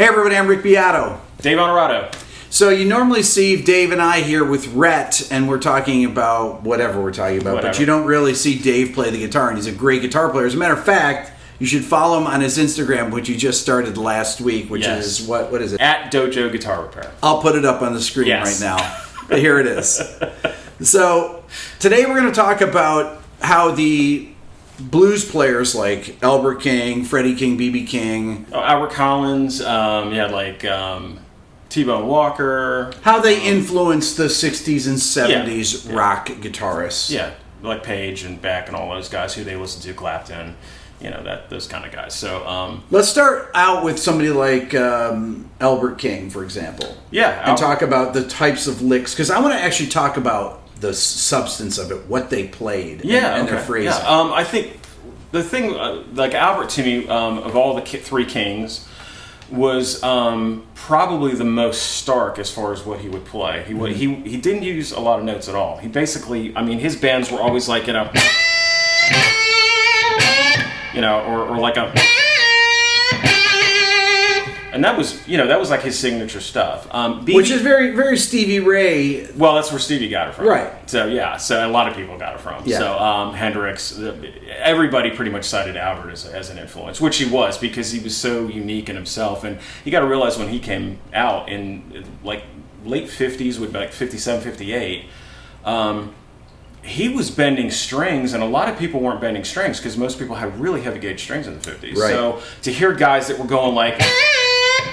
Hey everybody, I'm Rick Beato. Dave Onorato. So you normally see Dave and I here with Rhett, and we're talking about whatever we're talking about, but you don't really see Dave play the guitar, and he's a great guitar player. As a matter of fact, you should follow him on his Instagram, which he just started last week, which is, what is it? At Dojo Guitar Repair. I'll put it up on the screen right now. Here it is. So today we're going to talk about how the blues players like Albert King, Freddie King, B.B. King, Albert Collins, T-Bone Walker. How they influenced the 60s and 70s rock guitarists. Yeah, like Page and Beck and all those guys who they listened to, Clapton, those kind of guys. So let's start out with somebody like Albert King, for example. Yeah. And talk about the types of licks, because I want to actually talk about the substance of it, what they played, and their phrasing. Yeah. I think the thing, like Albert to me, of all the three Kings, was probably the most stark as far as what he would play. He didn't use a lot of notes at all. He basically, his bands were always like, or like a, and that was like his signature stuff. Which is very, very Stevie Ray. Well, that's where Stevie got it from. Right. So a lot of people got it from. Yeah. So Hendrix, everybody pretty much cited Albert as an influence, which he was, because he was so unique in himself. And you got to realize when he came out in like late 50s, would be like 57, 58, he was bending strings, and a lot of people weren't bending strings because most people had really heavy gauge strings in the 50s. Right. So to hear guys that were going like,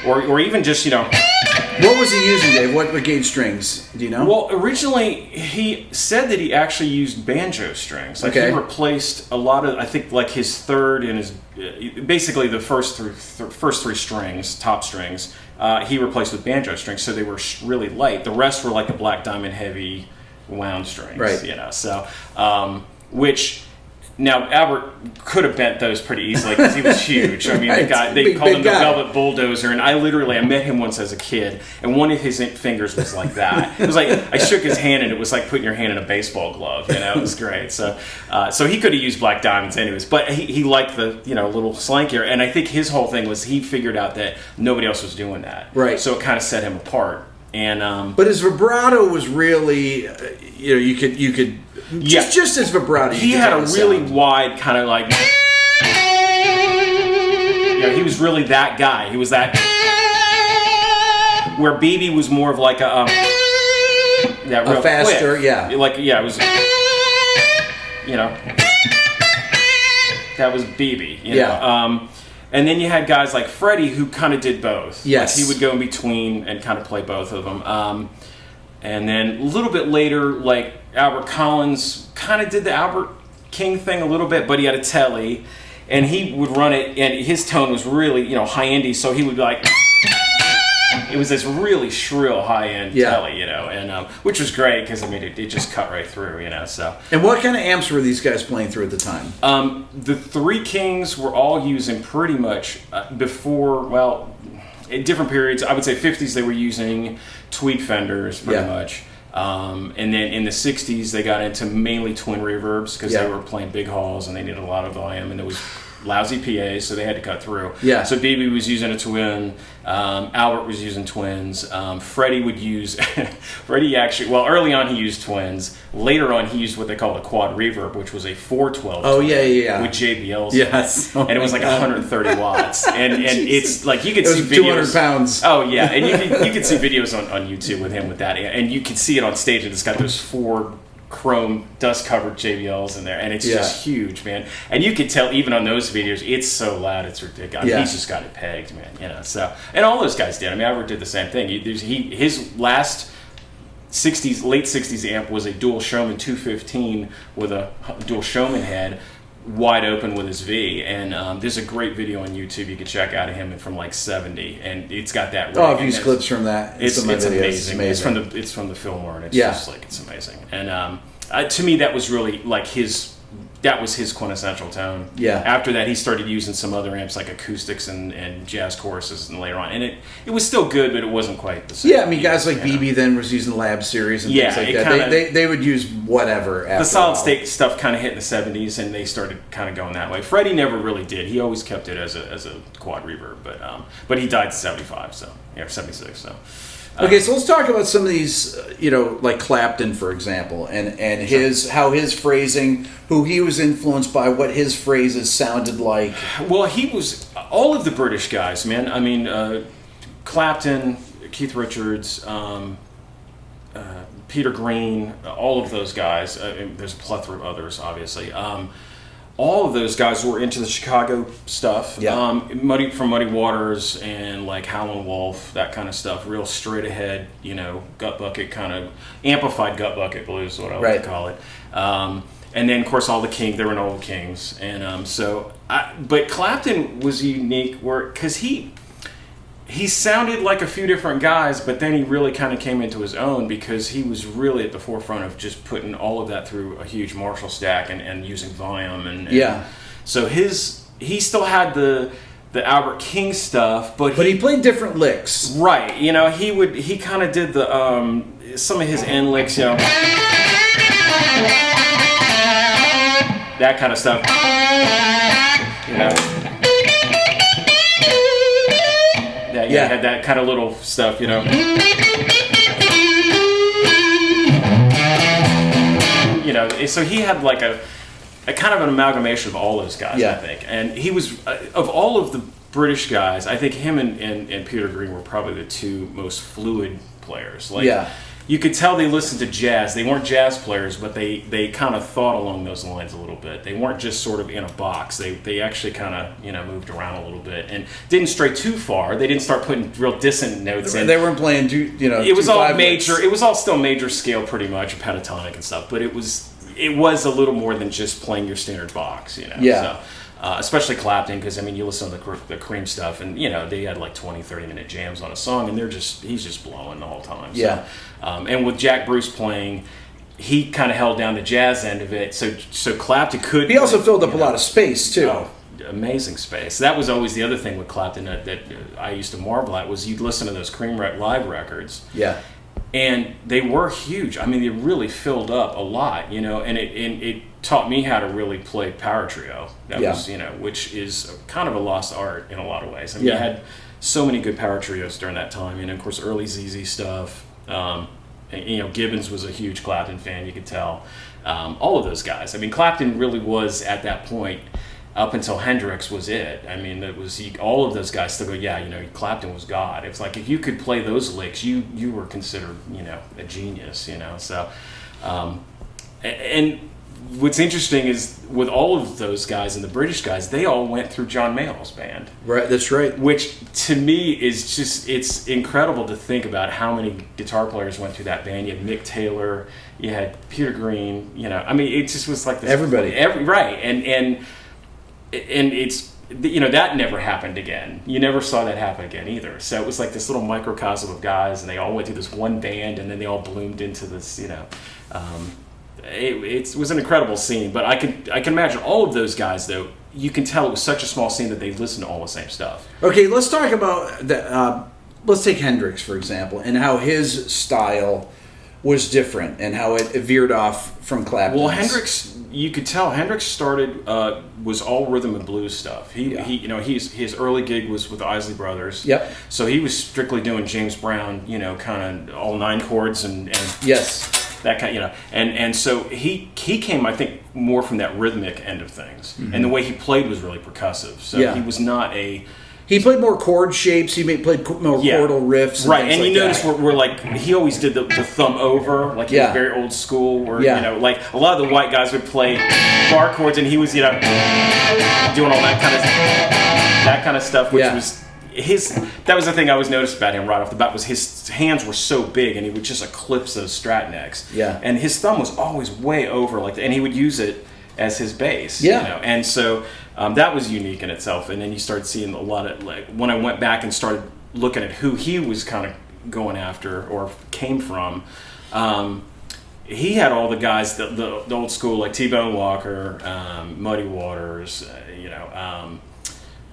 or even just, What was he using, Dave? What gauge strings? Do you know? Well, originally he said that he actually used banjo strings. Like he replaced a lot of, I think, like his third and his, basically the first three strings, top strings, he replaced with banjo strings, so they were really light. The rest were like the Black Diamond heavy wound strings, right? So which. Now, Albert could have bent those pretty easily because he was huge. The guy, they called him the Velvet Bulldozer, and I met him once as a kid, and one of his fingers was like that. It was like, I shook his hand, and it was like putting your hand in a baseball glove, It was great. So he could have used Black Diamonds anyways, but he liked the, little slankier, and I think his whole thing was he figured out that nobody else was doing that. Right. So it kind of set him apart. And but his vibrato was really, you could just his vibrato. He had a really wide kind of like, he was really that guy. He was that, where BB was more of like a real faster, quick. It was, that was BB. And then you had guys like Freddie who kind of did both. Yes. Like he would go in between and kind of play both of them. And then a little bit later, like Albert Collins kind of did the Albert King thing a little bit, but he had a telly, and he would run it, and his tone was really, high-endy, so he would be like, it was this really shrill high-end telly, and which was great because it just cut right through, so. And what kind of amps were these guys playing through at the time? The three Kings were all using pretty much before, in different periods. I would say 50s they were using tweed Fenders pretty much. And then in the 60s they got into mainly twin reverbs because they were playing big halls and they needed a lot of volume, and there was lousy PAs, so they had to cut through. Yeah. So BB was using a twin. Albert was using twins. Freddie would use. Freddie actually. Well, early on he used twins. Later on he used what they called a quad reverb, which was a 412. Oh yeah. With JBLs. Yes. And it was like 130 watts. And it's like you could see videos. 200 pounds. Oh yeah, and you could see videos on YouTube with him with that, and you could see it on stage, and it's got those four chrome dust-covered JBLs in there, and it's just huge, man. And you could tell even on those videos, it's so loud, it's ridiculous. He's just got it pegged, man. So, and all those guys did. Albert did the same thing. His last late 60s amp was a dual Showman 215 with a dual Showman head, wide open with his V, and there's a great video on YouTube you can check out of him from like 70, and it's got that. I've used clips from that. It's amazing. It's from the Fillmore, and it's just like, it's amazing. And to me, that was really like his that was his quintessential tone. Yeah. After that, he started using some other amps like acoustics and jazz choruses, and later on, and it was still good, but it wasn't quite the same. Yeah, I mean, guys like BB then was using Lab Series and things like that. They would use whatever. After the solid state stuff kind of hit in the 70s, and they started kind of going that way. Freddie never really did. He always kept it as a quad reverb, but he died in 75, so 76. So. Okay, so let's talk about some of these, like Clapton, for example, and how his phrasing, who he was influenced by, what his phrases sounded like. Well, he was all of the British guys, man. I mean, Clapton, Keith Richards, Peter Green, all of those guys. There's a plethora of others, obviously. All of those guys were into the Chicago stuff. Yeah. From Muddy Waters and like Howlin' Wolf, that kind of stuff. Real straight ahead, gut bucket kind of amplified gut bucket blues is what I like to call it. And then of course all the Kings, they were all the Kings, and but Clapton was unique because he sounded like a few different guys, but then he really kind of came into his own because he was really at the forefront of just putting all of that through a huge Marshall stack and using volume. And so he still had the Albert King stuff, but he played different licks. Right. He kind of did the some of his end licks, that kind of stuff. He had that kind of little stuff, So he had like a kind of an amalgamation of all those guys, I think. And he was, of all of the British guys, I think him and Peter Green were probably the two most fluid players. You could tell they listened to jazz. They weren't jazz players, but they kind of thought along those lines a little bit. They weren't just sort of in a box. They actually kind of moved around a little bit and didn't stray too far. They didn't start putting real dissonant notes in. They weren't playing It was all major. Licks. It was all still major scale, pretty much, pentatonic and stuff. But it was a little more than just playing your standard box. So, especially Clapton, because you listen to the Cream stuff, and they had like 20-30 minute jams on a song, and he's just blowing the whole time. So, and with Jack Bruce playing, he kind of held down the jazz end of it, so Clapton could. He also filled up a lot of space too. Oh, amazing space. That was always the other thing with Clapton that I used to marvel at was you'd listen to those Cream live records. Yeah. And they were huge. They really filled up a lot, and it taught me how to really play power trio. That was, which is kind of a lost art in a lot of ways. You had so many good power trios during that time, and of course early ZZ stuff. Gibbons was a huge Clapton fan, you could tell. All of those guys. Clapton really was at that point. Up until Hendrix was it. It was all of those guys still go, Clapton was God. It's like if you could play those licks, you were considered, a genius, So, and what's interesting is with all of those guys and the British guys, they all went through John Mayall's band. Right, that's right. Which to me is just, it's incredible to think about how many guitar players went through that band. You had Mick Taylor, you had Peter Green, it just was like this. Everybody. Right, and it's that never happened again. You never saw that happen again either. So it was like this little microcosm of guys, and they all went through this one band, and then they all bloomed into this. It was an incredible scene. But I can imagine all of those guys though. You can tell it was such a small scene that they listened to all the same stuff. Okay, let's talk about that. Let's take Hendrix for example, and how his style was different, and how it veered off from Clapton. Well, Hendrix. You could tell Hendrix started was all rhythm and blues stuff. His early gig was with the Isley Brothers. Yep. So he was strictly doing James Brown, kind of all 9 chords and yes, that kind, and so he came, I think, more from that rhythmic end of things, and the way he played was really percussive. So he was not a. He played more chord shapes. He played more chordal riffs. And you notice we're like, he always did the thumb over, like he was very old school, where, like a lot of the white guys would play bar chords, and he was, doing all that kind of stuff, which was that was the thing I always noticed about him right off the bat, was his hands were so big, and he would just eclipse those strat necks. Yeah. And his thumb was always way over, and he would use it as his bass. Yeah. And so that was unique in itself. And then you started seeing a lot of, when I went back and started looking at who he was kind of going after or came from, he had all the guys, the old school, like T-Bone Walker, Muddy Waters,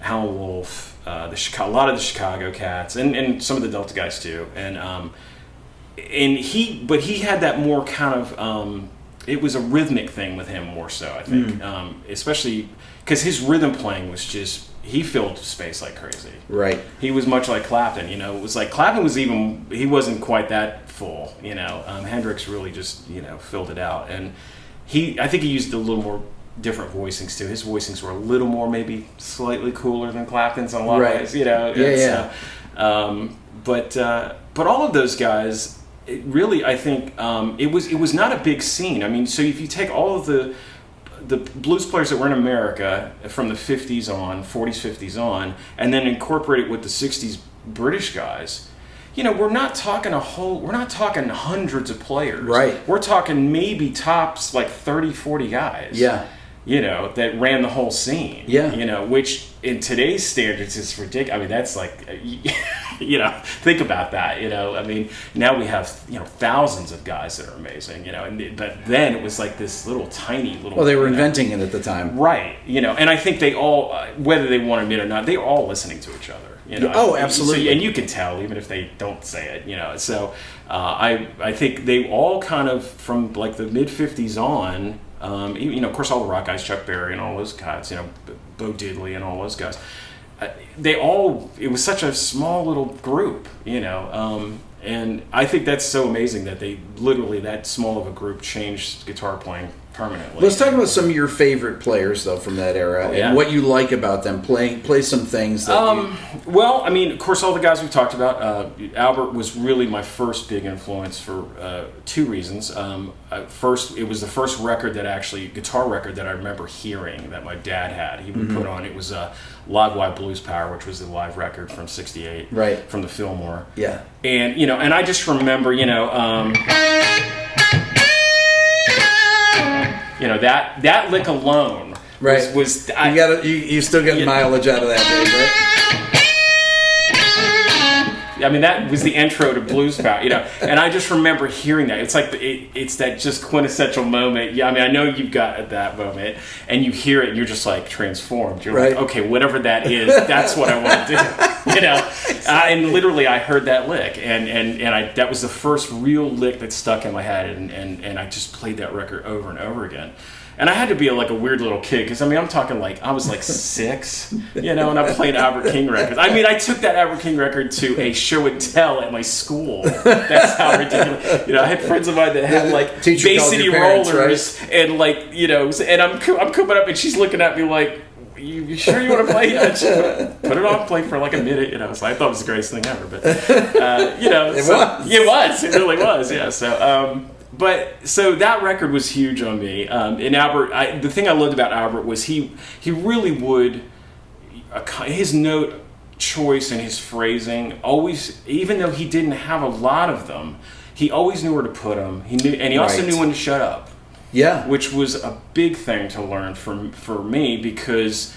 Howlin' Wolf, a lot of the Chicago cats, and some of the Delta guys too. And he had that more kind of, it was a rhythmic thing with him more so, I think, especially because his rhythm playing was just, he filled space like crazy. Right. He was much like Clapton, it was like Clapton he wasn't quite that full, Hendrix really just, filled it out. And I think he used a little more different voicings too. His voicings were a little more, maybe slightly cooler than Clapton's in a lot of ways, But all of those guys, it really, I think, it was not a big scene. I mean, so if you take all of the blues players that were in America from the 50s on, 40s, 50s on, and then incorporate it with the 60s British guys, we're not talking hundreds of players. Right. We're talking maybe tops like 30, 40 guys. Yeah. That ran the whole scene. Yeah. Which in today's standards is ridiculous. I mean, that's like, think about that. I mean, now we have, thousands of guys that are amazing, but then it was like this little tiny. Well, they were inventing it at the time. Right. And I think they all, whether they want to admit it or not, they were all listening to each other. Absolutely. And you can tell, even if they don't say it, So I think they all kind of, from like the mid-50s on, of course, all the rock guys, Chuck Berry and all those guys, Bo Diddley and all those guys, it was such a small little group, and I think that's so amazing that they literally, that small of a group, changed guitar playing permanently. Let's talk about some of your favorite players, though, from that era, and what you like about them. Play some things that Well, I mean, of course, all the guys we've talked about. Albert was really my first big influence for two reasons. First, it was the first guitar record that I remember hearing that my dad had. He would put on, it was Live Wire Blues Power, which was the live record from '68, right, from the Fillmore. Yeah. And, and I just remember, that lick alone, right, was you still get mileage out of that, Dave, right? I mean, that was the intro to Blues Power, and I just remember hearing that. It's like it's that just quintessential moment. Yeah, I mean, I know you've got at that moment, and you hear it, and you're just like transformed. You're like, okay, whatever that is, that's what I want to do, and literally, I heard that lick, and that was the first real lick that stuck in my head, and I just played that record over and over again. And I had to be like a weird little kid, because I mean, I'm talking like I was like 6, and I played Albert King records. I mean, I took that Albert King record to a show and tell at my school. That's how ridiculous. I had friends of mine that had like Bay City Rollers, right? And like and I'm coming up, and she's looking at me like, "You sure you want to play?" Put it on, play for like a minute. So I thought it was the greatest thing ever. But it really was. Yeah. So that record was huge on me. And Albert, the thing I loved about Albert was he really would, his note choice and his phrasing always, even though he didn't have a lot of them, he always knew where to put them. He also knew when to shut up. Yeah, which was a big thing to learn for me, because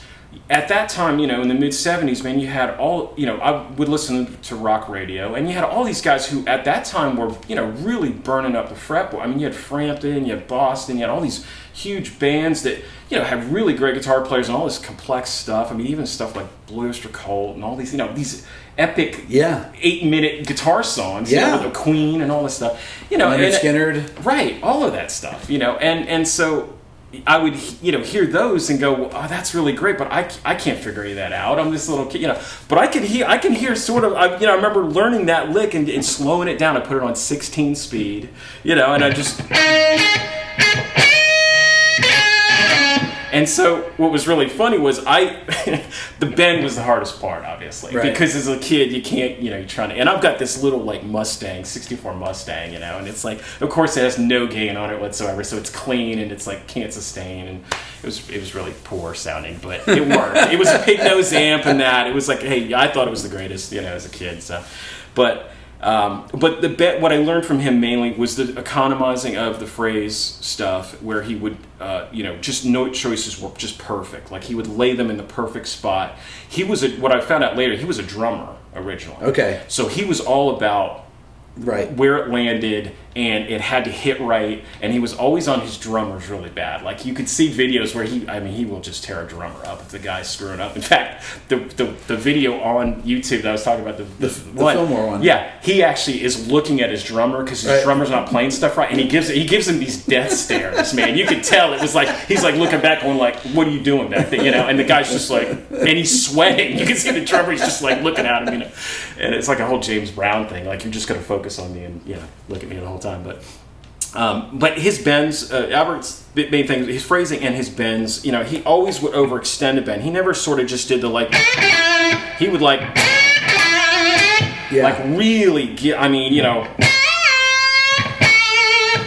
at that time, in the mid-'70s, man, you had all, I would listen to rock radio, and you had all these guys who at that time were, really burning up the fretboard. I mean, you had Frampton, you had Boston, you had all these huge bands that, had really great guitar players and all this complex stuff. I mean, even stuff like Blue Oyster Cult and all these, these epic 8-minute guitar songs, with the Queen and all this stuff. Leonard Skinner. Right, all of that stuff, and so I would, hear those and go, "Oh, that's really great," but I can't figure that out. I'm this little kid, But I can hear sort of. I remember learning that lick and slowing it down. I put it on 16 speed, and I just. And so what was really funny was the bend was the hardest part, obviously, because as a kid you can't, you're trying to, and I've got this little like Mustang, 64 Mustang, and it's like, of course it has no gain on it whatsoever, so it's clean and it's like can't sustain, and it was really poor sounding, but it worked. It was a pig nose amp, and that it was like, hey, I thought it was the greatest, as a kid, so, but what I learned from him mainly was the economizing of the phrase stuff, where he would, just note choices were just perfect. Like he would lay them in the perfect spot. He was what I found out later, he was a drummer originally. Okay. So he was all about where it landed and it had to hit right, and he was always on his drummers really bad. Like, you could see videos where he will just tear a drummer up if the guy's screwing up. In fact, the video on YouTube that I was talking about, the Fillmore one. Yeah, he actually is looking at his drummer because his drummer's not playing stuff right, and he gives him these death stares, man. You could tell it was like, he's like looking back going like, what are you doing back there, and the guy's just like, and he's sweating. You can see the drummer, he's just like looking at him, and it's like a whole James Brown thing, like, you're just going to focus on me and look at me the whole time. But his bends, Albert's main thing, his phrasing and his bends, he always would overextend a bend. He never sort of just did the like, he would like really get,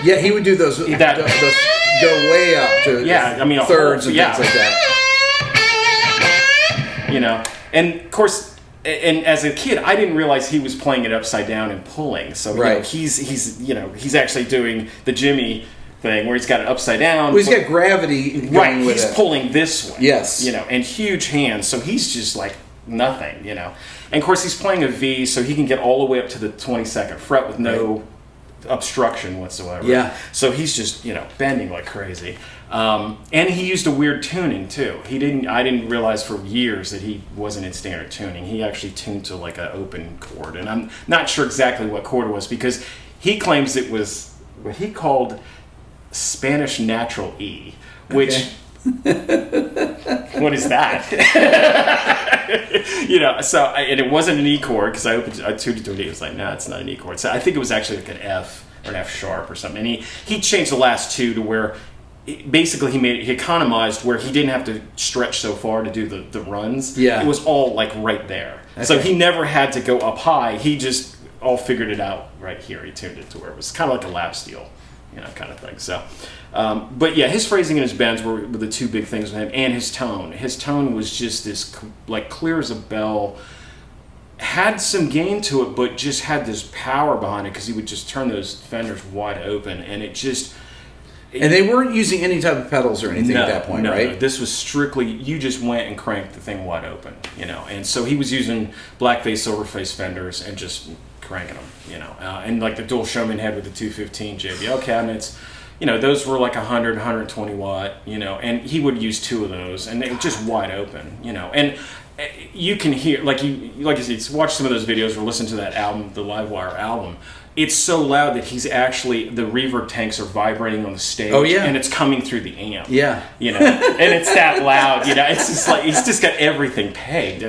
Yeah, he would do those go way up to thirds and things like that. And of course, and as a kid, I didn't realize he was playing it upside down and pulling. So he's actually doing the Jimmy thing where he's got it upside down. Well, he's got gravity going with he's it. pulling this way. Yes. And huge hands, so he's just like nothing, And of course he's playing a V, so he can get all the way up to the 22nd fret with no obstruction whatsoever. Yeah. So he's just, bending like crazy. And he used a weird tuning too. I didn't realize for years that he wasn't in standard tuning. He actually tuned to like an open chord, and I'm not sure exactly what chord it was because he claims it was what he called Spanish natural E, which what is that? So and it wasn't an E chord because I tuned it to an E. It was like, no, it's not an E chord. So I think it was actually like an F or an F sharp or something. And he changed the last two to where basically he economized where he didn't have to stretch so far to do the runs. Yeah. It was all like right there. Okay. So he never had to go up high. He just all figured it out right here. He tuned it to where it was kind of like a lap steel, kind of thing. So, but yeah, his phrasing and his bends were the two big things with him, and his tone. His tone was just this like clear as a bell. Had some gain to it, but just had this power behind it because he would just turn those fenders wide open, and it just. And they weren't using any type of pedals or anything at that point, right? No, this was strictly, you just went and cranked the thing wide open, And so he was using black face, silver face fenders and just cranking them, And like the dual showman head with the 215 JBL cabinets, those were like 100, 120 watt, And he would use two of those, and they were just wide open, And you can hear, like you said, watch some of those videos or listen to that album, the Livewire album. It's so loud that he's actually, the reverb tanks are vibrating on the stage. Oh, yeah. And it's coming through the amp. Yeah. And it's that loud, It's just like, he's just got everything pegged.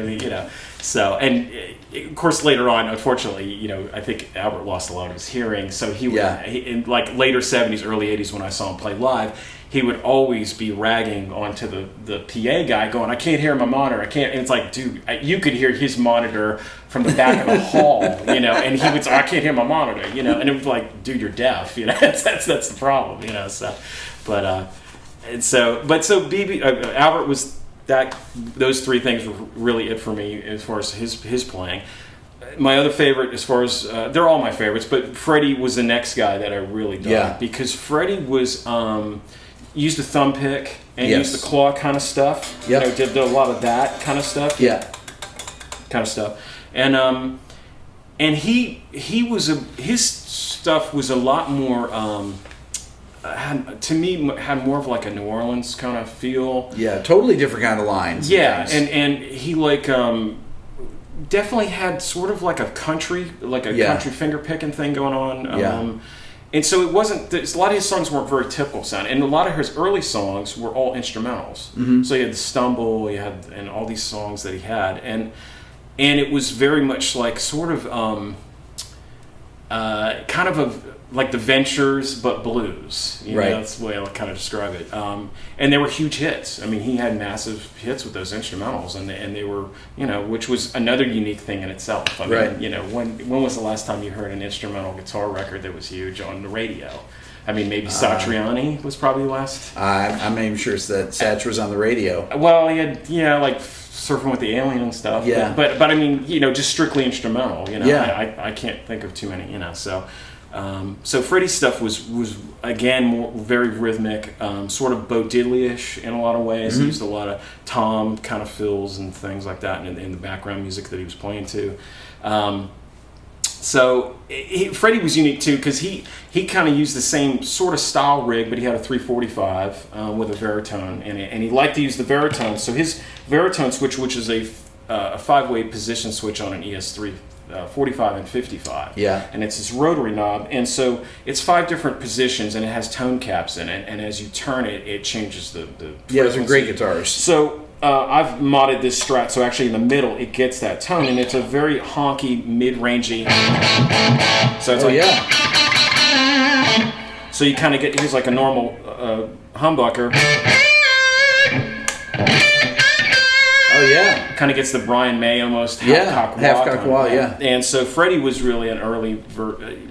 So, and of course later on, unfortunately, I think Albert lost a lot of his hearing. So he would, in like later 70s, early 80s when I saw him play live, he would always be ragging onto the PA guy going, I can't hear my monitor, I can't. And it's like, dude, you could hear his monitor from the back of the hall, and he would say, I can't hear my monitor, and it was like, dude, you're deaf, that's the problem, so, but BB, Albert was that, those three things were really it for me as far as his playing. My other favorite, as far as, they're all my favorites, but Freddie was the next guy that I really dug, because Freddie was, used a thumb pick and used the claw kind of stuff. Yep. Did a lot of that kind of stuff. Yeah. Kind of stuff. And his stuff was a lot more to me had more of like a New Orleans kind of feel. Yeah, totally different kind of lines. Yeah, and he like definitely had sort of like a country country finger picking thing going on. And so it wasn't, a lot of his songs weren't very typical sound. And a lot of his early songs were all instrumentals. Mm-hmm. So he had The Stumble, and all these songs that he had. And it was very much like sort of kind of like the Ventures, but blues. Right. That's the way I kind of describe it. And they were huge hits. I mean, he had massive hits with those instrumentals, and they were, which was another unique thing in itself. I mean, when was the last time you heard an instrumental guitar record that was huge on the radio? I mean, maybe Satriani was probably last. I'm not even sure that Satch was on the radio. Well, he had, like Surfing with the Alien and stuff. Yeah. But I mean, just strictly instrumental. Yeah. I can't think of too many. So. So Freddie's stuff was again very rhythmic, sort of Bo Diddley-ish in a lot of ways. Mm-hmm. He used a lot of tom kind of fills and things like that in the background music that he was playing to. So Freddie was unique too because he kind of used the same sort of style rig, but he had a 345 with a Veritone in it, and he liked to use the Veritone. So his Veritone switch, which is a 5-way position switch on an ES3 45 and 55. Yeah. And it's this rotary knob, and so it's 5 different positions, and it has tone caps in it, and as you turn it, it changes the Yeah, those are great guitars. So I've modded this Strat, so actually in the middle it gets that tone, and it's a very honky, mid-rangey. So it's so you kind of get, here's like a normal humbucker. Oh yeah, kind of gets the Brian May almost half-cock wah, yeah. And so Freddie was really an early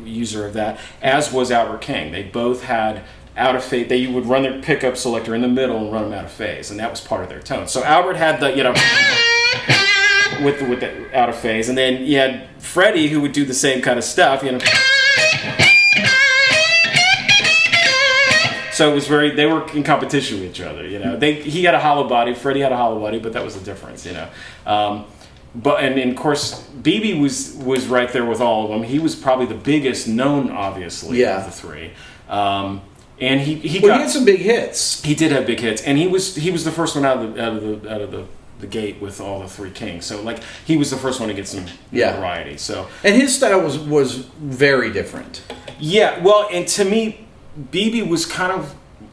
user of that, as was Albert King. They both had out of phase. They would run their pickup selector in the middle and run them out of phase, and that was part of their tone. So Albert had the with the out of phase, and then you had Freddie who would do the same kind of stuff, So it was they were in competition with each other, he had a hollow body, Freddie had a hollow body, but that was the difference, But and of course, B.B. was right there with all of them. He was probably the biggest known, obviously, of the three. And he had some big hits. He did have big hits, and he was the first one out of the gate with all the three Kings. So he was the first one to get some variety. So and his style was very different. Yeah, well, and to me, B.B. was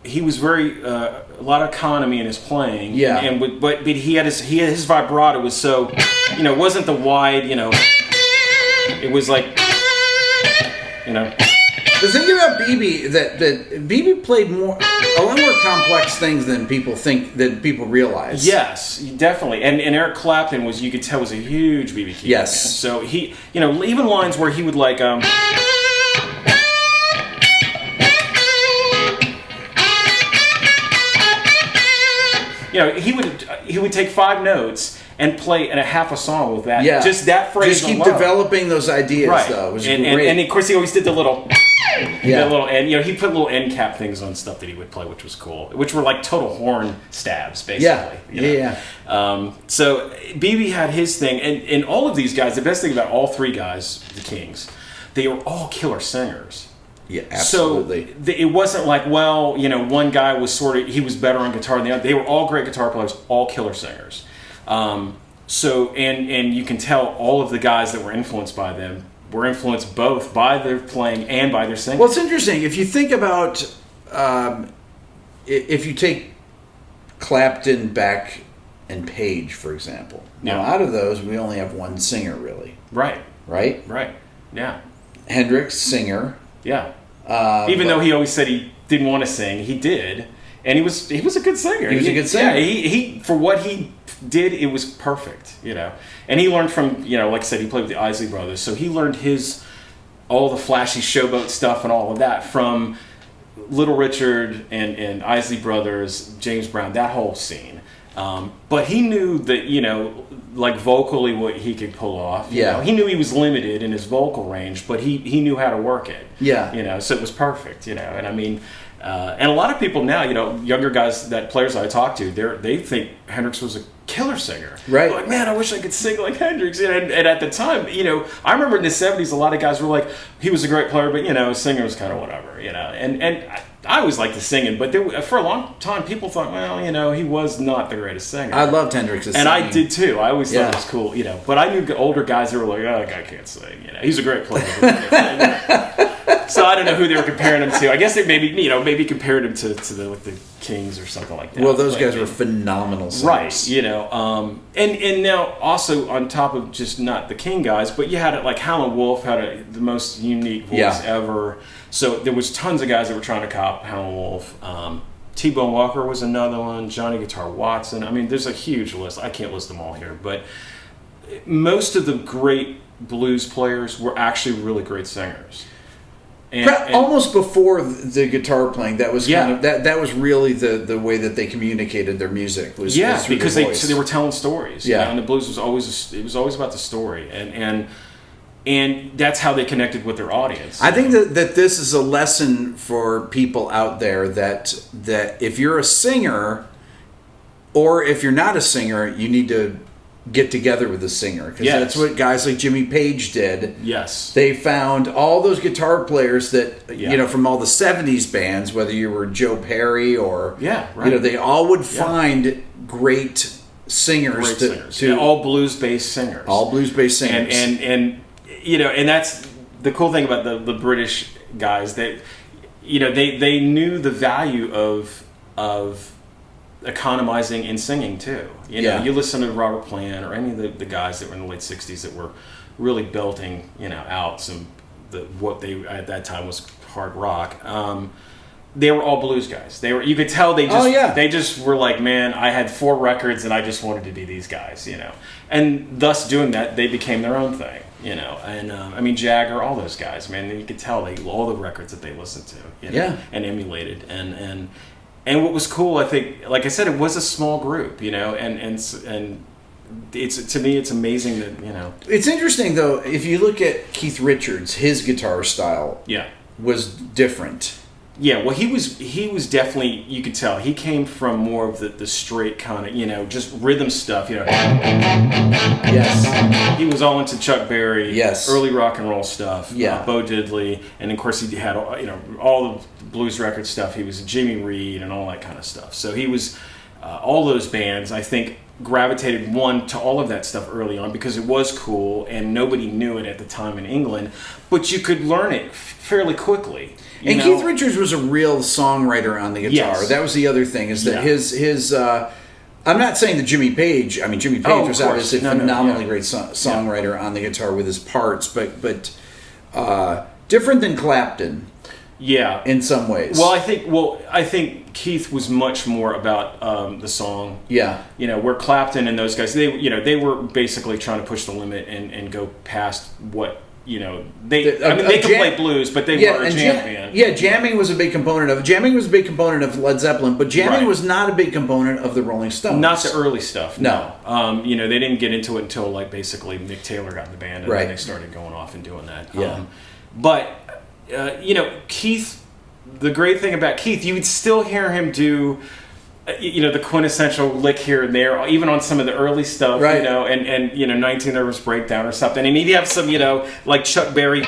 he was very a lot of economy in his playing. Yeah, but he had his vibrato was so it wasn't the wide it was like The thing about B.B. that B.B. played a lot more complex things than people realize. Yes, definitely. And Eric Clapton you could tell was a huge B.B. King. Yes. Fan. So he, even lines where he would he would take 5 notes and play a half a song with that. Yeah. Just that phrase. Just keep alone. Developing those ideas, right. though. It was great. And of course he always did the little. Yeah. The little end. He put little end cap things on stuff that he would play, which was cool. Which were like total horn stabs, basically. Yeah. So B.B. had his thing, and all of these guys. The best thing about all 3 guys, the Kings, they were all killer singers. Yeah, absolutely. So it wasn't like, one guy was he was better on guitar than the other. They were all great guitar players, all killer singers. So you can tell all of the guys that were influenced by them were influenced both by their playing and by their singing. Well, it's interesting. If you think about, if you take Clapton, Beck, and Page, for example. Now, out of those, we only have one singer, really. Right. Right? Right. Yeah. Hendrix, singer. Yeah. Even though he always said he didn't want to sing, he did. And he was a good singer. He was a good singer. Yeah, he for what he did, it was perfect, And he learned from, like I said, he played with the Isley Brothers, so he learned all the flashy showboat stuff and all of that from Little Richard and Isley Brothers, James Brown, that whole scene. But he knew that, vocally what he could pull off. He knew he was limited in his vocal range, but he knew how to work it. Yeah. So it was perfect, and I mean... and a lot of people now, younger guys, players I talk to, they think Hendrix was a killer singer. Right. Like, man, I wish I could sing like Hendrix. And at the time, I remember in the 70s, a lot of guys were like, he was a great player, but, his singer was kind of whatever, And I always liked the singing, but for a long time, people thought, well, he was not the greatest singer. I loved Hendrix's singing. And I did too. I always thought it was cool, But I knew older guys that were like, oh, that guy can't sing, He's a great player. So I don't know who they were comparing him to. I guess they maybe compared him to the Kings or something like that. Well, those guys were phenomenal singers. Right, and now also on top of just not the King guys, but you had it like Howlin' Wolf had the most unique voice ever. So there was tons of guys that were trying to cop Howlin' Wolf. T-Bone Walker was another one. Johnny Guitar Watson. I mean, there's a huge list. I can't list them all here, but most of the great blues players were actually really great singers. And almost before the guitar playing, that was kind of that was really the way that they communicated their music was because they were telling stories. And the blues was always about the story, and that's how they connected with their audience. I think that this is a lesson for people out there that if you're a singer or if you're not a singer, you need to get together with a singer, because Yes. that's what guys like Jimmy Page did. Yes. They found all those guitar players that Yeah. from all the '70s bands, whether you were Joe Perry or right. they all would find great singers to all blues-based singers. All blues-based singers. And that's the cool thing about the British guys, that they knew the value of economizing in singing too. You listen to Robert Plant or any of the guys that were in the late '60s that were really belting out what they at that time was hard rock. They were all blues guys. You could tell they just were like, man, I had 4 records and I just wanted to be these guys, and thus doing that they became their own thing. And Jagger, all those guys, man, you could tell all the records that they listened to, and emulated, and what was cool, I think, like I said, it was a small group, and it's, to me, it's amazing that, It's interesting though, if you look at Keith Richards, his guitar style was different. Yeah, well, he was definitely, you could tell, he came from more of the straight kind of, just rhythm stuff, Yes. He was all into Chuck Berry, yes, early rock and roll stuff, Bo Diddley, and of course he had, all the blues record stuff. He was Jimmy Reed and all that kind of stuff. So he was, all those bands, I think, gravitated to all of that stuff early on because it was cool and nobody knew it at the time in England, but you could learn it fairly quickly. And Keith Richards was a real songwriter on the guitar. Yes. That was the other thing, is that his I'm not saying that Jimmy Page was obviously a phenomenally great songwriter on the guitar with his parts, but different than Clapton. Yeah, in some ways. Well, I think Keith was much more about the song. Yeah, where Clapton and those guys, they were basically trying to push the limit and go past what they could play blues, but they were a jam band. Jamming was a big component of Led Zeppelin, but jamming was not a big component of the Rolling Stones. Not the early stuff. No. They didn't get into it until basically Mick Taylor got in the band, and then they started going off and doing that. Yeah. But Keith, the great thing about Keith, you would still hear him do, the quintessential lick here and there, even on some of the early stuff, right. And 19 Nervous Breakdown or something. And he'd have some, like Chuck Berry, even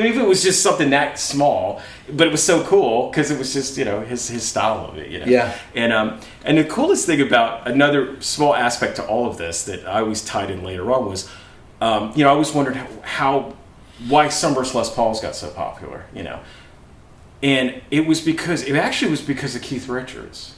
if it was just something that small, but it was so cool because it was just, his style of it, Yeah. And the coolest thing about another small aspect to all of this that I always tied in later on was, I always wondered why Sunburst Les Pauls got so popular, and it actually was because of Keith Richards,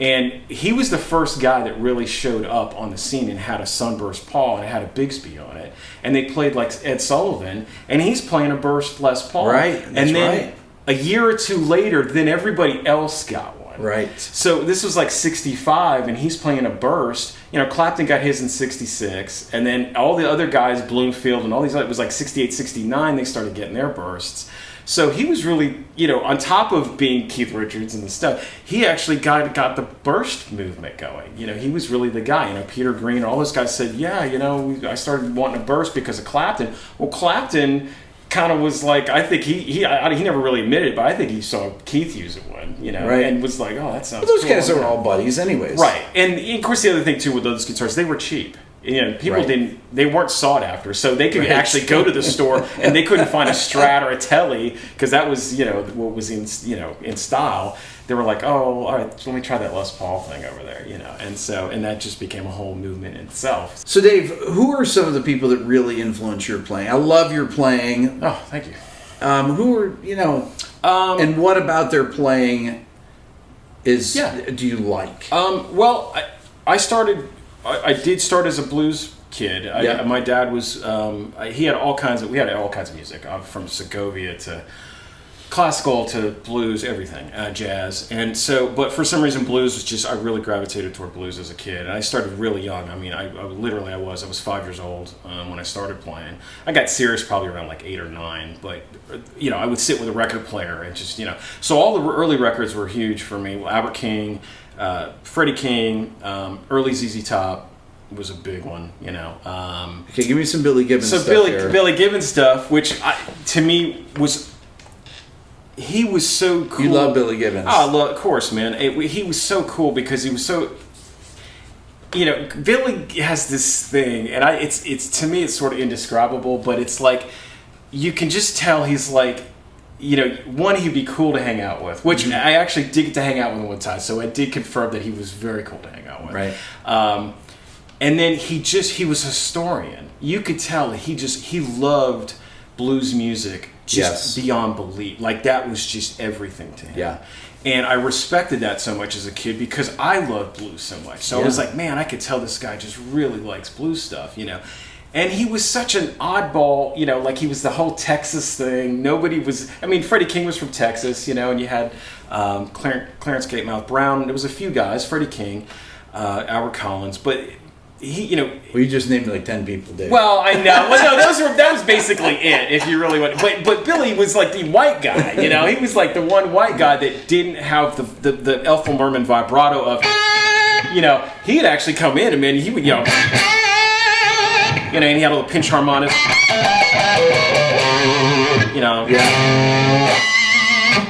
and he was the first guy that really showed up on the scene and had a Sunburst Paul and it had a Bigsby on it, and they played like Ed Sullivan, and he's playing a Burst Les Paul, right? And then a year or two later, then everybody else got one. Right. So this was like 65, and he's playing a Burst. Clapton got his in 66, and then all the other guys, Bloomfield and all these, it was like 68, 69, they started getting their Bursts. So he was really, on top of being Keith Richards and the stuff, he actually got the Burst movement going. He was really the guy. Peter Green and all those guys said, I started wanting a Burst because of Clapton. Well, Clapton kind of was like, I think he never really admitted it, but I think he saw Keith use it one, right. And was like, oh, that sounds those cool. guys are all buddies anyways. Right. And of course the other thing too with those guitars, they were cheap. People they weren't sought after, so they could actually go to the store and they couldn't find a Strat or a Telly because that was, what was in style. They were like, oh, all right, let me try that Les Paul thing over there, and that just became a whole movement in itself. So Dave, who are some of the people that really influence your playing? I love your playing. Oh, thank you. Who are, and what about their playing do you like? Well, I did start as a blues kid. My dad was, we had all kinds of music, from Segovia to classical to blues, everything, jazz. And so, but for some reason blues was just, I really gravitated toward blues as a kid. And I started really young. I mean, I was 5 years old when I started playing. I got serious probably around like 8 or 9, but I would sit with a record player and just, so all the early records were huge for me. Albert King, Freddie King, early ZZ Top was a big one, Okay, give me some Billy Gibbons stuff. Billy Gibbons stuff, which to me was, he was so cool. You love Billy Gibbons. Oh, of course, man. He was so cool because he was so, Billy has this thing, and it's to me it's sort of indescribable, but it's like you can just tell he's like, one, he'd be cool to hang out with, which I actually did get to hang out with him one time, so I did confirm that he was very cool to hang out with. Right. And then he was a historian. You could tell he loved blues music just beyond belief. Like that was just everything to him. Yeah. And I respected that so much as a kid because I loved blues so much. So I was like, man, I could tell this guy just really likes blues stuff, And he was such an oddball, like he was the whole Texas thing. Nobody was, Freddie King was from Texas, and you had Clarence Gatemouth Brown. There was a few guys, Freddie King, Albert Collins, but he, Well, you just named like 10 people, Dave. Well, I know. Well, no, that was basically it, if you really want. But Billy was like the white guy, He was like the one white guy that didn't have the Ethel Merman vibrato of, he had actually come in and he would, and he had all the pinch harmonics,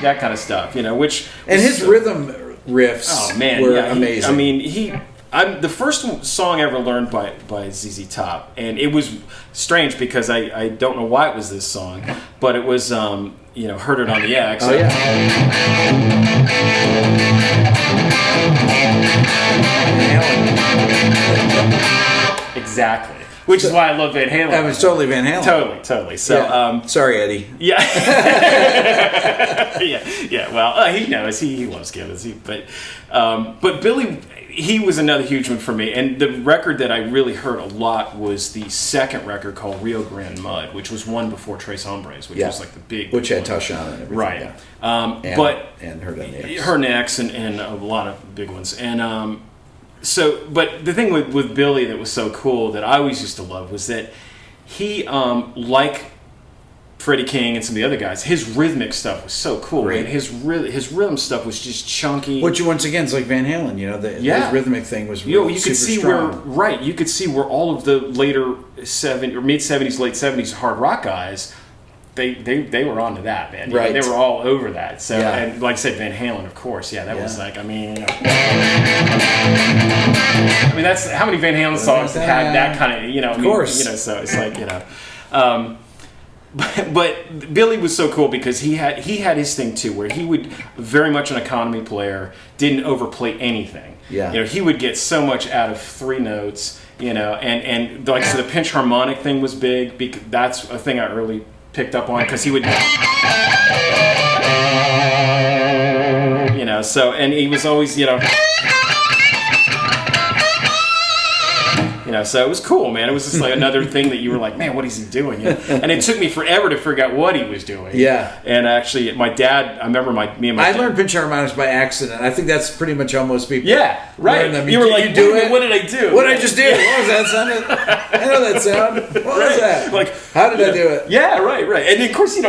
that kind of stuff, which... And his rhythm riffs were amazing. I'm the first song I ever learned by ZZ Top, and it was strange because I don't know why it was this song, but it was Heard It on the X. Oh, yeah. Exactly. Which is why I love Van Halen. That was totally Van Halen. Totally. So, sorry, Eddie. Yeah. Yeah. Well, he knows. He loves Gibbons. But Billy, he was another huge one for me. And the record that I really heard a lot was the second record called Rio Grande Mud, which was one before Tres Hombres, which was like the big... Which had Touch On and everything. Right. Yeah. And Heard on the X. Her Next and a lot of big ones. And... but the thing with Billy that was so cool that I always used to love was that he, like Freddie King and some of the other guys, his rhythmic stuff was so cool. Right. And his rhythm stuff was just chunky. Which, once again, is like Van Halen. His rhythmic thing was really you could see strong. You could see where all of the later mid 70s, late 70s hard rock guys. They were onto that, man. Right. They were all over that. So, and like I said, Van Halen, of course. That was like, that's how many Van Halen songs had that kind of, Of course. So it's like, but Billy was so cool because he had his thing too, where he would very much an economy player, didn't overplay anything. Yeah. He would get so much out of three notes, and like so the pinch harmonic thing was big because that's a thing I early picked up on because he would so and he was always so it was cool, man. It was just like another thing that you were like, man, what is he doing? And it took me forever to figure out what he was doing. Yeah. And actually, my dad, I remember I learned pinch harmonics by accident. I think that's pretty much how most people right. Them. You were like, what did I do? What did I just do? What was that sound? I know that sound. What was that? Like, how did I do it? Yeah, right. And of course, you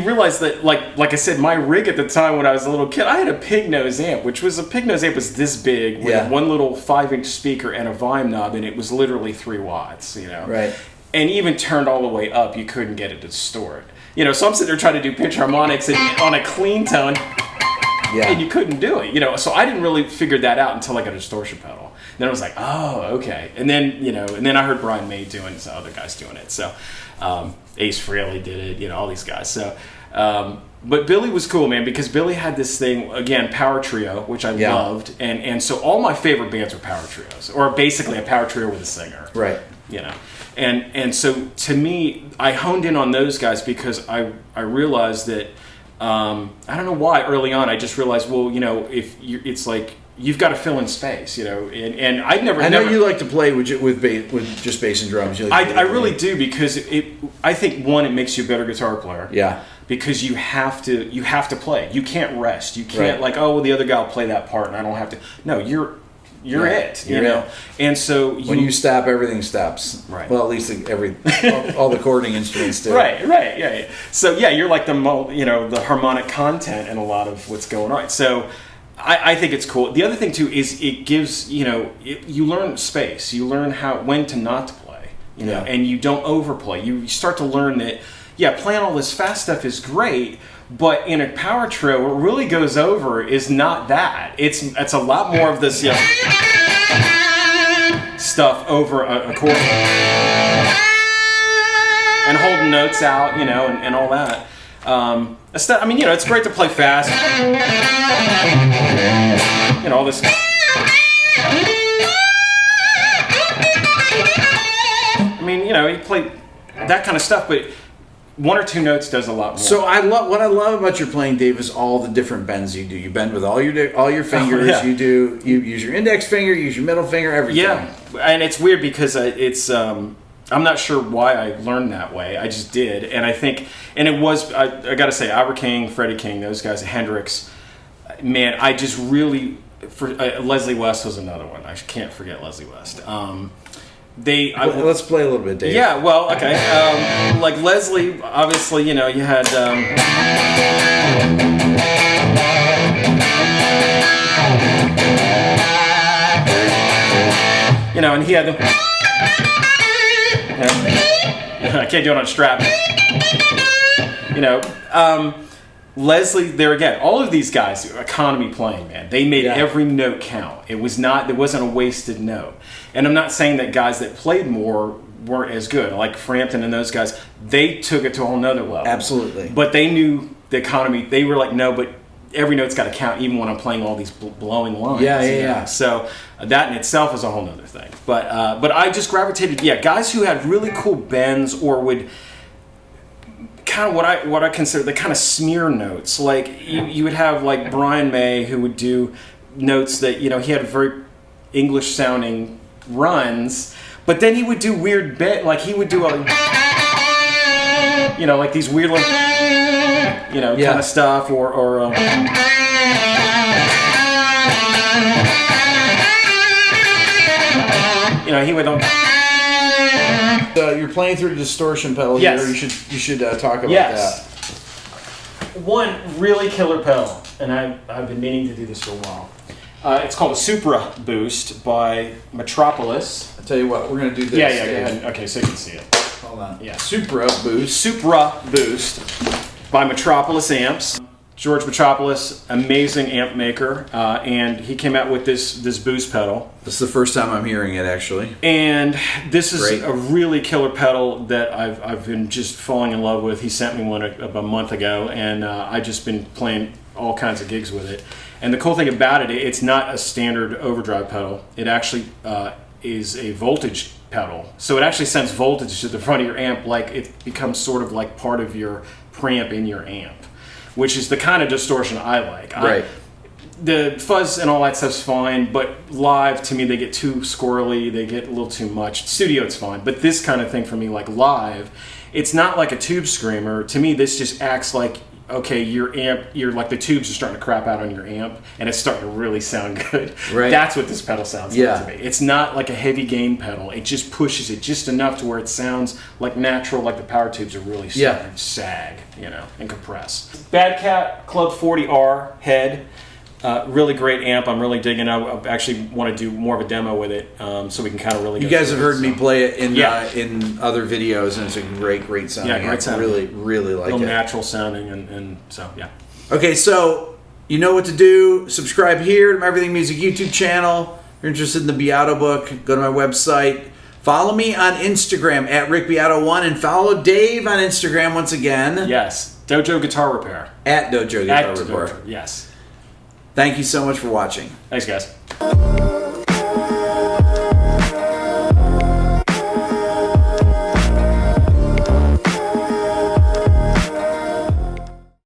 realize that, like I said, my rig at the time when I was a little kid, I had a pig nose amp, which was was this big with one little 5-inch speaker and a volume knob, and it was literally 3 watts. Right. And even turned all the way up, you couldn't get it to distort. So I'm sitting there trying to do pinch harmonics on a clean tone, and you couldn't do it. So I didn't really figure that out until I got a distortion pedal. Then I was like, oh, okay. And then and then I heard Brian May doing it, some other guys doing it. So Ace Frehley did it, all these guys. So, but Billy was cool, man, because Billy had this thing, again, power trio, which I loved. And so all my favorite bands were power trios, or basically a power trio with a singer. Right. And so to me, I honed in on those guys because I realized that, I don't know why early on, I just realized, well, if it's like, you've got to fill in space, and I know you like to play with just bass and drums. I really do because I think it makes you a better guitar player. Yeah. Because you have to play. You can't rest. You can't the other guy will play that part and I don't have to. No, you're it. It. And so when you stop, everything stops. Right. Well, at least all the chording instruments do. Right. Yeah. So you're like the harmonic content in a lot of what's going on. So I think it's cool. The other thing too is it gives you learn space. You learn when to not to play. And you don't overplay. You start to learn that. Yeah, playing all this fast stuff is great, but in a power trio, what really goes over is not that. It's a lot more of this, stuff over a chord and holding notes out, you know, and all that. I mean, you know, it's great to play fast. You know, all this. I mean, you know, you play that kind of stuff, but one or two notes does a lot more. So what I love about your playing, Dave, is all the different bends you do. You bend with all your fingers. Yeah. You use your index finger, you use your middle finger, everything. Yeah, and it's weird because it's I'm not sure why I learned that way. I just did, and I think, and it was I got to say, Albert King, Freddie King, those guys, Hendrix. Man, I just really Leslie West was another one. I can't forget Leslie West. Let's play a little bit, Dave. Yeah, well, okay. Like Leslie, obviously, you know, you had. You know, and he had the. I can't do it on strap. You know, Leslie, there again, all of these guys, economy playing, man, they made every note count. There wasn't a wasted note. And I'm not saying that guys that played more weren't as good. Like Frampton and those guys, they took it to a whole nother level. Absolutely. But they knew the economy. They were like, no, but every note's got to count, even when I'm playing all these blowing lines. Yeah. So that in itself is a whole nother thing. But I just gravitated, guys who had really cool bends or would kind of what I consider the kind of smear notes. Like you would have like Brian May, who would do notes that, you know, he had very English sounding runs, but then he would do weird like he would do you know, like these weird like, you know, kind of stuff or you know, he would you're playing through the distortion pedal here. You should talk about that. One really killer pedal, and I've been meaning to do this for a while. It's called a Supra Boost by Metropolis. I'll tell you what, we're going to do this. Yeah, go ahead. Okay, so you can see it. Hold on. Yeah. Supra Boost by Metropolis Amps. George Metropolis, amazing amp maker, and he came out with this boost pedal. This is the first time I'm hearing it, actually. And this is a really killer pedal that I've been just falling in love with. He sent me one about a month ago, and I've just been playing all kinds of gigs with it. And the cool thing about it, it's not a standard overdrive pedal. It actually is a voltage pedal. So it actually sends voltage to the front of your amp, like it becomes sort of like part of your preamp in your amp, which is the kind of distortion I like. Right. The fuzz and all that stuff's fine, but live, to me, they get too squirrely. They get a little too much. Studio, it's fine. But this kind of thing for me, like live, it's not like a tube screamer. To me, this just acts like, okay, your amp, you're like the tubes are starting to crap out on your amp, and it's starting to really sound good. Right. That's what this pedal sounds like to me. It's not like a heavy gain pedal. It just pushes it just enough to where it sounds like natural, like the power tubes are really starting to sag, you know, and compress. Bad Cat Club 40R head. Really great amp. I'm really digging it. I actually want to do more of a demo with it, so we can kind of really. You guys have heard me play it in other videos, and it's a great sounding. Yeah, great sounding. Really like it. Real natural sounding, and so yeah. Okay, so you know what to do. Subscribe here to my Everything Music YouTube channel. If you're interested in the Beato book, go to my website. Follow me on Instagram at RickBeato1, and follow Dave on Instagram once again. Yes, Dojo Guitar Repair. At Dojo Guitar Repair. Yes. Thank you so much for watching. Thanks, guys.